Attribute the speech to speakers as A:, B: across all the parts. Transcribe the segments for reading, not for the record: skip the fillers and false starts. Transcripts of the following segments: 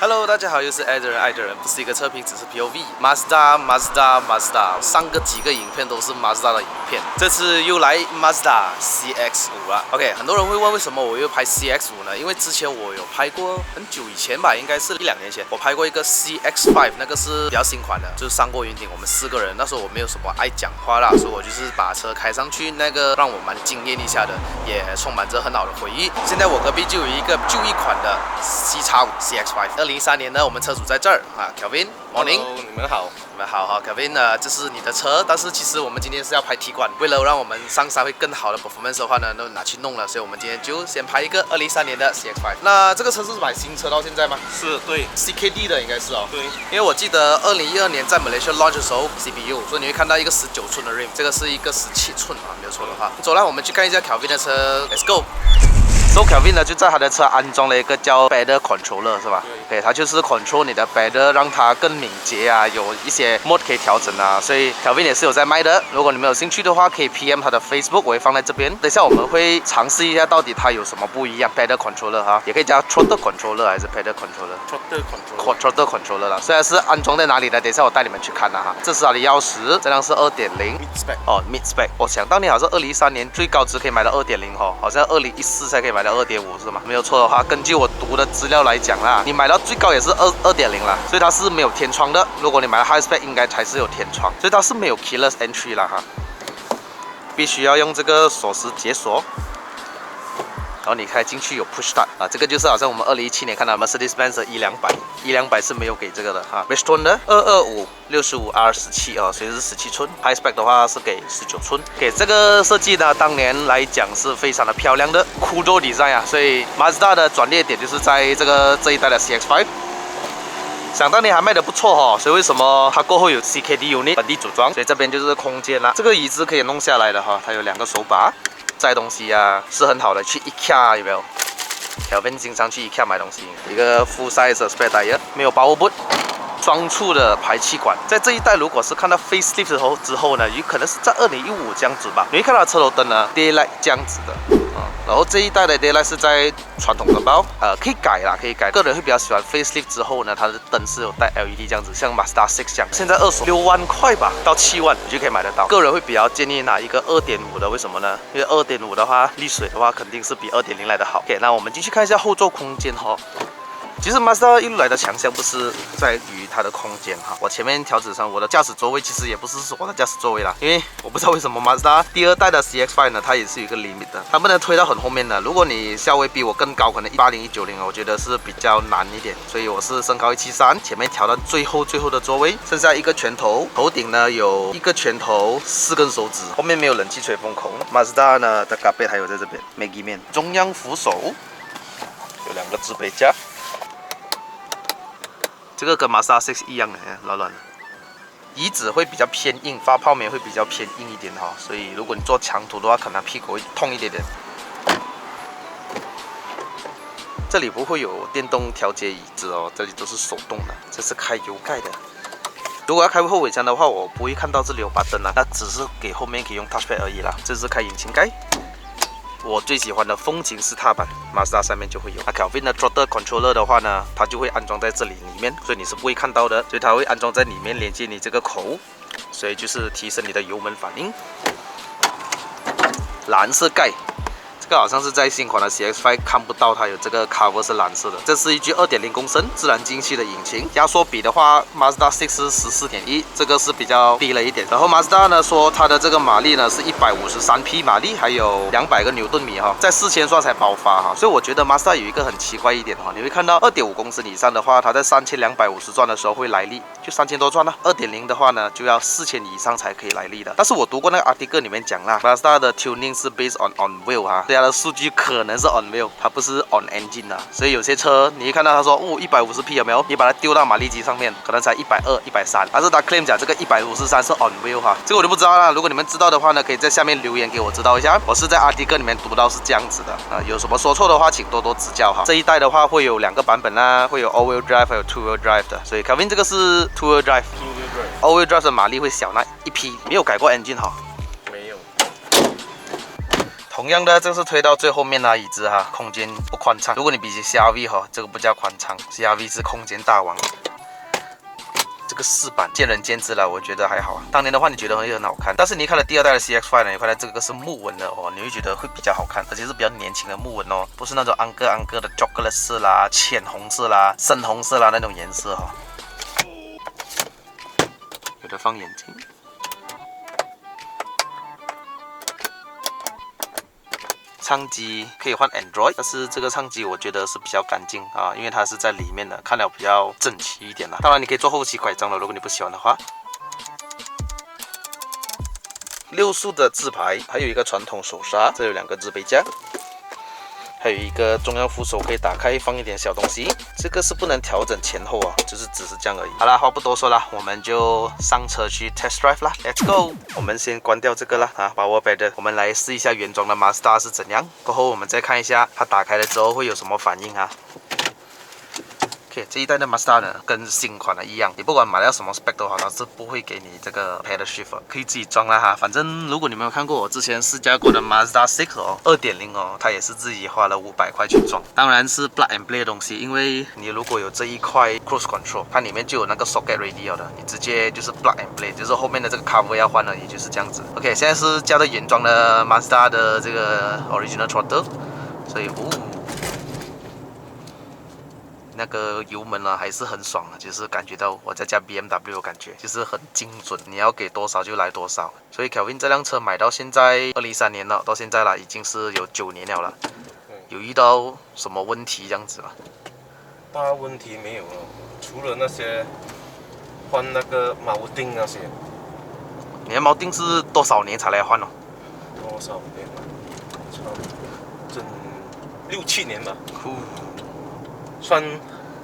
A: Hello， 大家好，又是爱的人，爱的人不是一个测评，只是 POV。Mazda，上个几个影片都是 Mazda 的影片，这次又来 Mazda CX-5了。OK， 很多人会问为什么我又拍 CX-5呢？因为之前我有拍过很久以前吧，应该是1-2年前，我拍过一个 CX-5，那个是比较新款的，就是上过云顶，我们4个人，那时候我没有什么爱讲话啦，所以我就是把车开上去，那个让我蛮惊艳一下的，也充满着很好的回忆。现在我隔壁就有一个旧一款的 CX-5 CX-5。2013年呢，我们车主在这儿啊 ，Kelvin，Morning，
B: 你们好，
A: 你们好哈 ，Kelvin 呢，这是你的车，但是其实我们今天是要拍 T 冠，为了让我们上山会更好的 performance 的话呢，都拿去弄了，所以我们今天就先拍一个2013年的 CX-5。那这个车是买新车到现在吗？
B: 是对
A: CKD 的应该是哦，
B: 对，
A: 因为我记得2012年在 Malaysia launch 的时候 CPU， 所以你会看到一个19寸的 rim， 这个是一个17寸啊，没有错的话。走啦，我们去看一下 Kelvin 的车 ，Let's go。So Kelvin 呢就在他的车安装了一个叫 pedal controller 是吧？对，它就是 control 你的 pedal， 让它更敏捷啊，有一些 mode 可以调整啊。所以 Kelvin 也是有在卖的，如果你们有兴趣的话，可以 PM 他的 Facebook， 我会放在这边。等一下我们会尝试一下到底它有什么不一样 pedal controller 哈，也可以叫 throttle controller 还是 pedal controller。throttle controller 啦，虽然是安装在哪里的，等一下我带你们去看了哈。这是它的钥匙，这辆是 2.0
B: mid spec
A: 哦 mid spec。我想当年好像2013年最高值可以买到 2.0 哈，好像2014才可以买到2.5是吗？没有错的话，根据我读的资料来讲啦，你买到最高也是2.0啦，所以它是没有天窗的。如果你买到 high spec， 应该才是有天窗，所以它是没有 keyless entry 啦哈，必须要用这个锁匙解锁。然后你开进去有 push start 啊，这个就是好像我们2017年看到 Mercedes-Benz 的1-200是没有给这个的哈。Bridgestone 的225 65R17啊，所以是17寸。High spec 的话是给19寸。给这个设计呢，当年来讲是非常的漂亮的 Kudo design 啊，所以 Mazda 的转捩点就是在这一代的 CX-5。想当年还卖得不错哦，所以为什么它过后有 CKD unit 本地组装？所以这边就是空间啦。这个椅子可以弄下来的哈，它有2个手把。载东西啊是很好的，去 IKEA 有没有 ？Kelvin 经常去 IKEA 买东西。一个 full size spare tire， 没有 power boot， 双出的排气管。在这一代，如果是看到 facelift 之后呢，有可能是在2015这样子吧。你会看到车头灯呢 ，daylight 这样子的。然后这一代的 daylight 是在传统的包，可以改啦，可以改。个人会比较喜欢 facelift 之后呢，它的灯是有带 LED 这样子，像 Mazda 6这样。现在二手6万块吧，到7万你就可以买得到。个人会比较建议拿一个2.5的，为什么呢？因为2.5的话，沥水的话肯定是比2.0来的好。OK， 那我们进去看一下后座空间哈。其实 Mazda 一路来的强项不是在于它的空间哈，我前面调整上我的驾驶座位其实也不是我的驾驶座位啦，因为我不知道为什么 Mazda 第2代的 CX-5 呢，它也是有一个 limit 的，它不能推到很后面的。如果你稍微比我更高，可能180、190，我觉得是比较难一点，所以我是身高173，前面调到最后的座位，剩下1个拳头，头顶呢有1个拳头4根手指，后面没有冷气吹风口。Mazda 呢的咖啡还有在这边 Maggie 面，中央扶手有2个置杯架。这个跟 Mazda 6一样的，软软的，椅子会比较偏硬，发泡棉会比较偏硬一点哈，所以如果你坐长途的话，可能屁股会痛一点点。这里不会有电动调节椅子哦，这里都是手动的，这是开油盖的。如果要开后尾箱的话，我不会看到这里有把灯啊，那只是给后面可以用 touchpad 而已啦。这是开引擎盖。我最喜欢的风景式踏板 ，Mazda 上面就会有。Kelvin 的 throttle controller 的话呢，它就会安装在这里面，所以你是不会看到的。所以它会安装在里面，连接你这个口，所以就是提升你的油门反应。蓝色盖。这个好像是在新款的 CX-5 看不到它有这个 cover 是蓝色的。这是一具2.0公升自然进气的引擎，压缩比的话 ，Mazda 6是14.1，这个是比较低了一点。然后 Mazda 呢说它的这个马力呢是153匹马力，还有200个牛顿米哈，在4000转才爆发哈。所以我觉得 Mazda 有一个很奇怪一点哈，你会看到2.5公升以上的话，它在3250转的时候会来力，就3000多转了。2.0的话呢，就要4000以上才可以来力的。但是我读过那个 article 里面讲啦 ，Mazda 的 tuning 是 based on wheel 哈。它的数据可能是 on wheel， 它不是 on engine 的，所以有些车你一看到他说哦150匹有没有？你把它丢到马力机上面，可能才120、130，但是他 claim 讲这个153是 on wheel 哈，这个我就不知道啦。如果你们知道的话呢，可以在下面留言给我知道一下。我是在 article 里面读到是这样子的有什么说错的话，请多多指教哈。这一代的话会有2个版本啦，会有 all wheel drive 还有 two wheel drive 的，所以 Kelvin 这个是 two wheel drive。all wheel drive 的马力会小那1匹，没有改过 engine 哈。同样的，这是推到最后面的椅子哈，空间不宽敞。如果你比起 CR-V 哈，这个不叫宽敞 ，CR-V 是空间大王。这个饰板见仁见智了，我觉得还好啊。当年的话，你觉得很好看，但是你看了第二代的 CX-5 呢，你发现这个是木纹的哦，你会觉得会比较好看，而且是比较年轻的木纹哦，不是那种安哥的 chocolate 色啦、浅红色啦、深红色啦那种颜色哈、有的放眼镜。唱机可以换 Android， 但是这个唱机我觉得是比较干净啊，因为它是在里面的，看了比较整齐一点啦。当然你可以做后期拐杖了，如果你不喜欢的话。6速的自排，还有一个传统手刹，这有2个置杯架。还有一个中央扶手可以打开放一点小东西，这个是不能调整前后啊，就是只是这样而已。好啦，话不多说了，我们就上车去 test drive 啦 ，Let's go！ 我们先关掉这个啦啊，把我摆的，我们来试一下原装的 Mazda 是怎样，过后我们再看一下它打开了之后会有什么反应啊。这一代的 Mazda 呢，跟新款的一样，你不管买到什么 spec 都好，它是不会给你这个 pedal shift， 可以自己装啦哈。反正如果你没有看过我之前试驾过的 Mazda 6哦，2.0哦，它也是自己花了500块去装，当然是 plug and play 的东西，因为你如果有这一块 cruise control， 它里面就有那个 socket radio 的，你直接就是 plug and play， 就是后面的这个 cover 要换了，也就是这样子。OK， 现在是加的原装的 Mazda 的这个 original throttle， 所以那个油门呢还是很爽的，就是感觉到我在加 BMW 感觉就是很精准，你要给多少就来多少。所以 Kelvin 这辆车买到现在2013年了，到现在了已经是有9年了。有遇到什么问题这样子吗？
B: 大问题没有了，除了那些换那个铆钉那些。
A: 你的铆钉是多少年才来换哦？
B: 多少年了？差整6、7年吧。算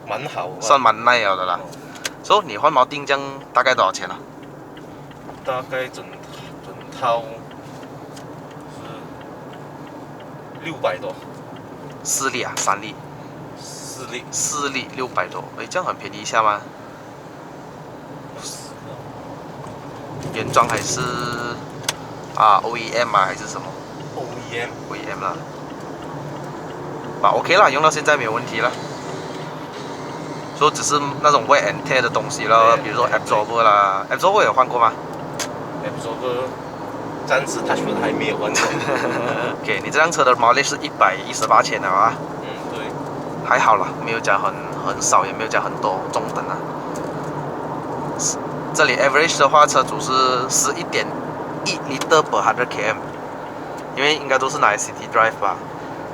B: 蛮好，
A: 算蛮耐了的啦。所以你换铆钉这样大概多少钱啊？
B: 大概整套是600多。
A: 4粒啊，3粒
B: ？4粒。
A: 4粒600多，哎，这样很便宜一下吗？原装还是OEM 啊还是什么 ？OEM 啦。OK 啦，用到现在没有问题了。说只是那种 wear and tear 的东西了，比如说 absorber 啦 ，absorber 有换过吗
B: ？absorber 暂时 touchwood 还没有换过。
A: OK， 你这辆车的毛利是118千了啊？
B: 对。
A: 还好啦，没有加很少，也没有加很多，中等啊。这里 average 的话，车主是11.1 liter per 100 km， 因为应该都是拿来 city drive 吧。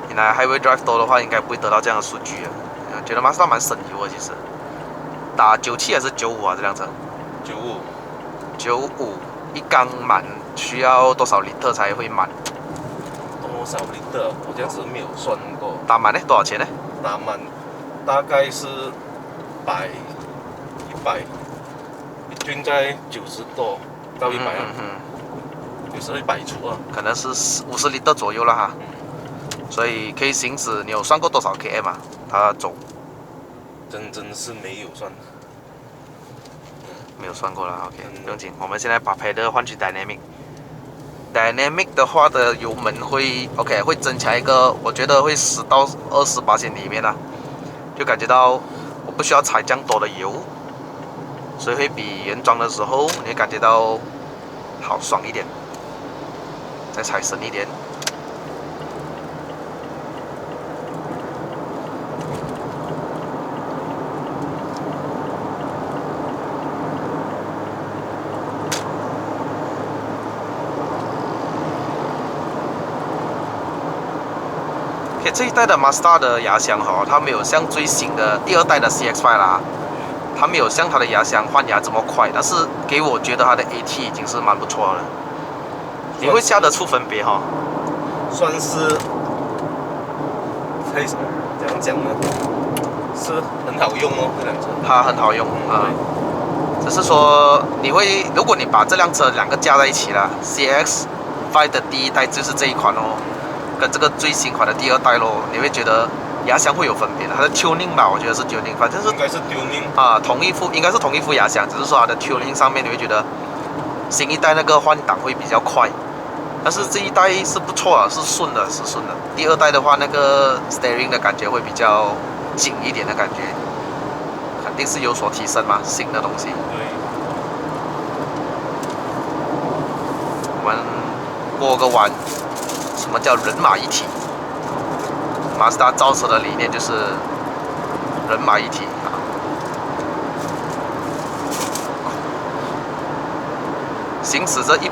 A: 你拿 highway drive 多的话，应该不会得到这样的数据啊。觉得 Mazda 蛮省油的，其实。打97还是95啊？这辆车？95一缸满需要多少 liter 才会满？
B: 多少 liter？ 我这样子没有算过。
A: 打满呢？多少钱呢？
B: 打满大概是100，均在90多到100啊。有时候100出啊。可能是
A: 50 liter 左右了哈。所以可以行驶，你有算过多少 km 啊？它走？
B: 真是没有算。
A: 没有算过了 ，OK， 不用紧。我们现在把 pedal 换去 dynamic。dynamic 的话的油门会 OK， 会增强一个，我觉得会10到20%里面啊，就感觉到我不需要踩这样多的油，所以会比原装的时候你会感觉到好爽一点，再踩深一点。这一代的 Mazda 的牙箱哈，它没有像最新的第2代的 CX-5 啦，它没有像它的牙箱换牙这么快，但是给我觉得它的 AT 已经是蛮不错了。你会下得出分别哈？
B: 算是，可以怎样讲呢？是很好用哦，这辆车。
A: 它很好用啊，只是说你会，如果你把这辆车2个加在一起了 ，CX-5 的第1代就是这一款哦。跟这个最新款的第2代咯，你会觉得牙箱会有分别的。它的 tuning 吧，我觉得是 tuning， 反正是
B: 应该是 tuning
A: 啊，应该是同一副牙箱，只是说它的 tuning 上面你会觉得新一代那个换挡会比较快，但但是这一代是不错啊，是顺的，是顺的。第二代的话，那个 steering 的感觉会比较紧一点的感觉，肯定是有所提升嘛，新的东西。
B: 对。
A: 我们过个弯，什么叫人马一体？马自达造车的理念就是人马一体啊。行驶着120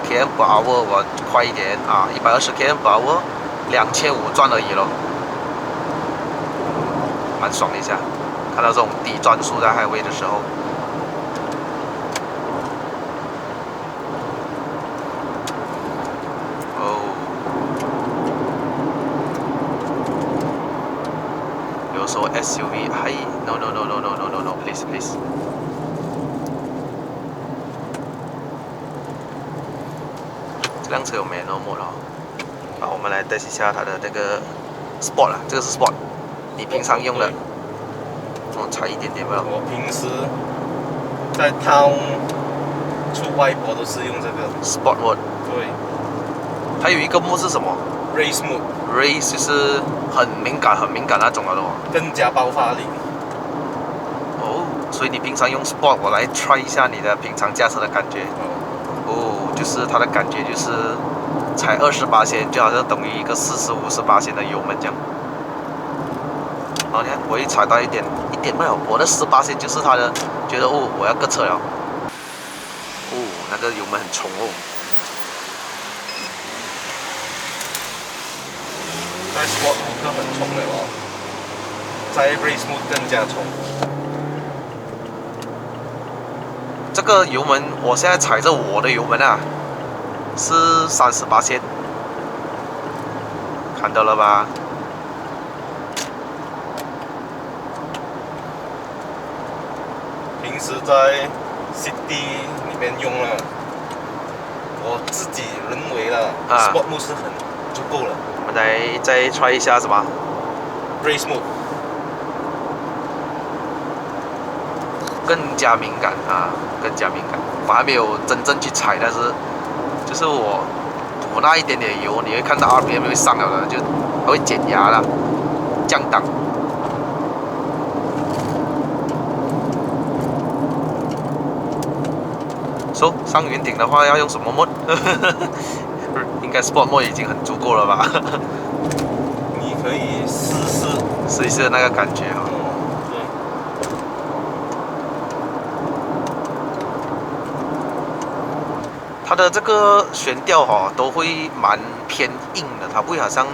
A: km/h， 我快一点啊，120 km/h， 2500转而已咯，蛮爽的一下。看到这种低转速在highway的时候。有时候 SUV 还 no please。这辆车有 manual mode 了。好，我们来 test 一下它的那个 Sport 啦，这个是 Sport， 你平常用的，差一点点吧。
B: 我平时在 town 出外国都是用这个
A: Sport mode。
B: 对。
A: 它有一个 mode 是什么
B: ？Race mode。Race
A: 就是很敏感那种了的哦。
B: 更加爆发力。
A: 哦，所以你平常用 Sport， 我来 try 一下你的平常驾车的感觉。哦，就是它的感觉就是踩20%就好像等于一个40-50%的油门这样。然后你看我一踩到一点没有，我的10%就是它的觉得哦我要搁车了。哦，那个油门很冲哦。
B: 在 Sport mode 很冲的哦，在 Race mode 更加冲。
A: 这个油门，我现在踩着我的油门啊，是30%，看到了吧？
B: 平时在 City 里面用了，我自己认为啦，Sport mode 是很足够了。
A: 我们来再 try 一下什么
B: ？Race mode。
A: 更加敏感啊，更加敏感。我还没有真正去踩，但是就是我补那一点点油，你会看到 RPM 会上了的，就它会减压了，降档。说上云顶的话要用什么 mode？ 应该 Sport mode 已经很足够了吧？
B: 你可以试
A: 一试那个感觉啊。它的这个悬吊都会蛮偏硬的，它不会好像，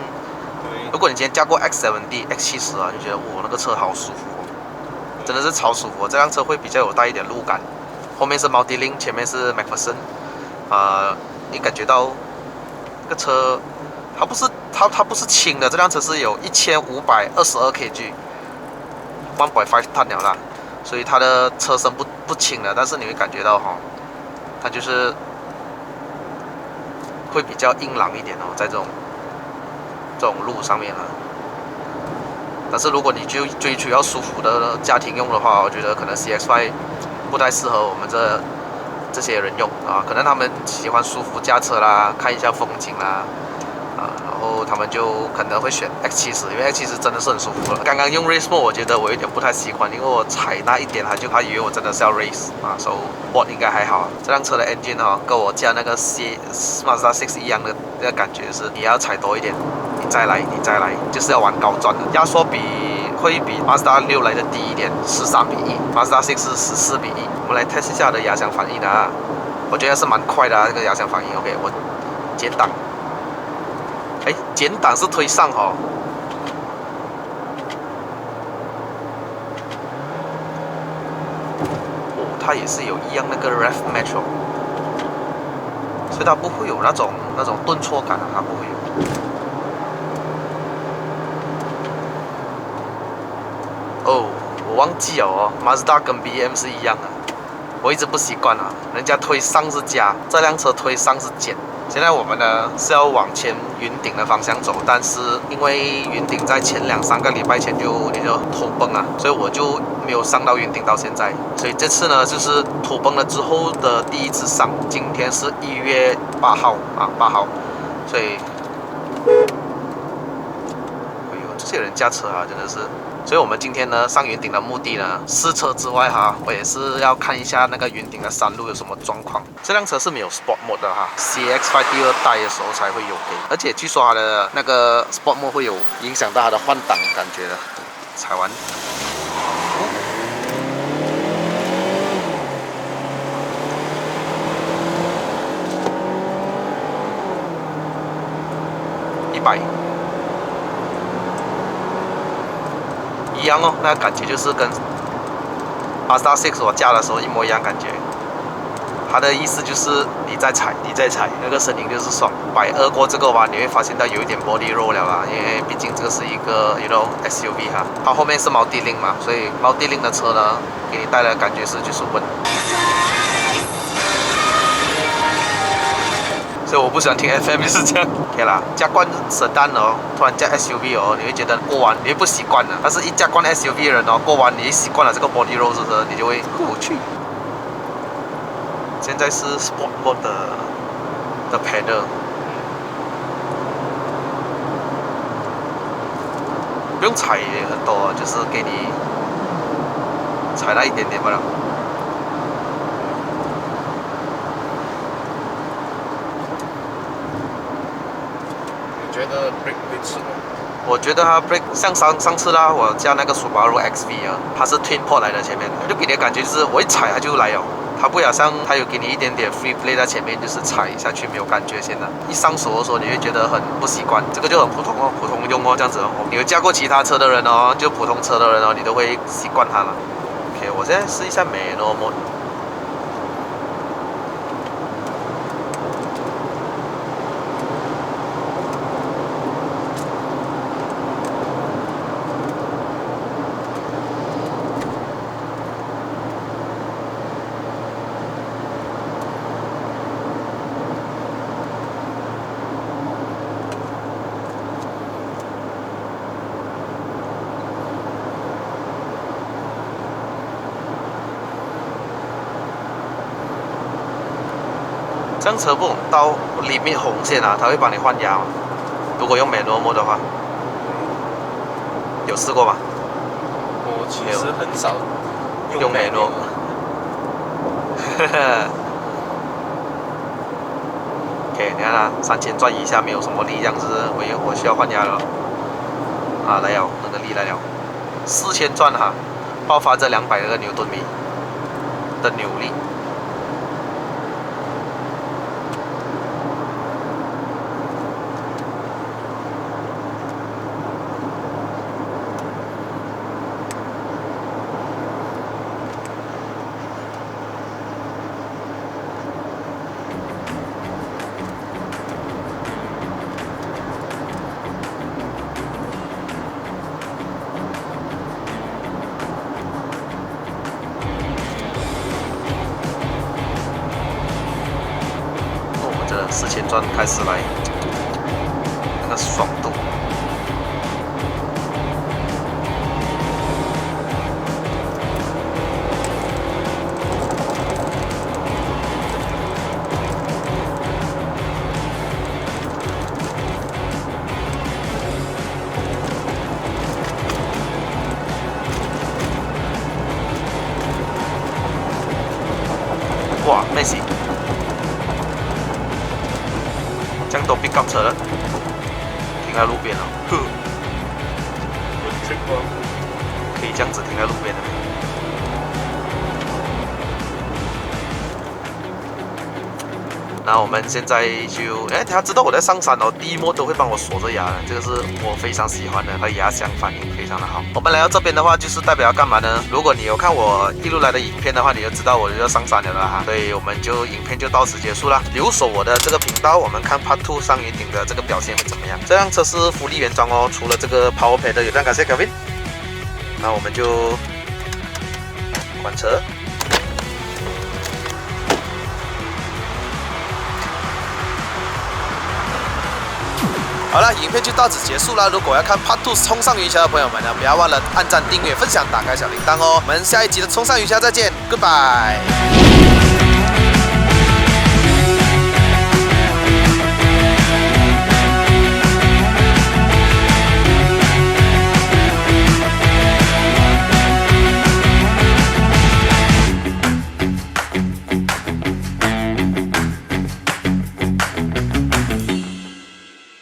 A: 如果你今天驾过 X70、X70啊，就觉得哇那个车好舒服哦，真的是超舒服。这辆车会比较有带一点路感，后面是 Multilink， 前面是 MacPherson， 你感觉到这个车它不是轻的，这辆车是有1522 kg，1.5 吨了啦，所以它的车身不轻的，但是你会感觉到它就是会比较硬朗一点哦，在这种路上面啊。但是如果你就追求要舒服的家庭用的话，我觉得可能 CX-5 不太适合我们这些人用啊，可能他们喜欢舒服驾车啦，看一下风景啦。然后他们就可能会选 X70， 因为 X70 真的是很舒服了。刚刚用 Race mode， 我觉得我有点不太习惯，因为我踩那一点，他以为我真的是要 Race 啊，所以 Sport 应该还好。这辆车的 engine 跟我驾那个 Mazda 6一样的那个感觉是，你要踩多一点，你再来，就是要玩高转的。压缩比会比 Mazda 6来的低一点，13:1，Mazda 6是14:1。我们来 test 一下它的压箱反应啊，我觉得是蛮快的这个压箱反应。OK， 我减档。减档是推上哦，它也是有一样那个 Rev Metro， 所以它不会有那种顿挫感啊，它不会有。哦，我忘记了哦 ，Mazda 跟 BM 是一样的，我一直不习惯啊，人家推上是加，这辆车推上是减。现在我们呢是要往前云顶的方向走，但是因为云顶在前2、3个礼拜前就土崩啊，所以我就没有上到云顶到现在。所以这次呢就是土崩了之后的第一次上，今天是1月8号啊，8号，所以，哎呦，这些人驾车啊，真的是。所以我们今天呢上云顶的目的呢，试车之外哈，我也是要看一下那个云顶的山路有什么状况。这辆车是没有 Sport Mode 的哈 ，CX-5 第2代的时候才会有给，而且据说它的那个 Sport Mode 会有影响到它的换挡感觉的。踩完。100。一样哦，那个感觉就是跟 Mazda 6我驾的时候一模一样感觉。它的意思就是你再踩，那个声音就是爽。120过这个弯，你会发现到有一点 body roll 了啦，因为毕竟这个是一个 SUV 哈，它后面是Multilink嘛，所以Multilink的车呢，给你带来的感觉就是稳。所以我不喜欢听 FM 就是这样。OK 啦，加惯Sedan哦，突然加 SUV 哦，你会觉得过弯你会不习惯的。但是一加惯 SUV 的人哦，过弯你一习惯了这个 body roll 之后，你就会过去。现在是 Sport Mode 的 pedal， 不用踩也很多啊，就是给你踩那一点点罢了。
B: 觉得 brake 会吃吗？
A: 我觉得它 brake 像上次啦，我驾那个 Subaru XV 啊，它是 twin port 来的，前面就给你的感觉就是我一踩它就来了，它不好像它有给你一点点 free play 在前面，就是踩下去没有感觉。现在一上手的时候你会觉得很不习惯，这个就很普通哦，普通用哦这样子哦。你有驾过其他车的人哦，就普通车的人哦，你都会习惯它了。OK， 我现在试一下Manual Mode。这辆车不懂到里面红线啊，它会帮你换压吗？如果用Manual Mode的话，有试过吗？
B: 我其实很少
A: 用Manual。OK， 你看它3000转以下没有什么力，这样子我需要换压了。啊，来了，那个力来了，4000转哈，爆发这200个牛顿米的扭力。4000转开始来，那个爽度。哇，没事。这样都被搞车了，停在路边了。呵，可以这样子停在路边的。那我们现在就，他知道我在上山哦，第一幕都会帮我锁着牙的，这个是我非常喜欢的，它牙响反应非常的好。我们来到这边的话，就是代表要干嘛呢？如果你有看我一路来的影片的话，你就知道我就要上山了哈。所以我们就影片就到此结束了。留守我的这个频道，我们看 Part 2上云顶的这个表现会怎么样？这辆车是福利原装哦，除了这个 Power Pad 的，也非常感谢 Kevin。那我们就关车。
C: 好了，影片就到此结束了。如果要看 Part 2冲上云霄的朋友们呢，不要忘了按赞、订阅、分享、打开小铃铛哦。我们下一集的冲上云霄再见 ，Goodbye。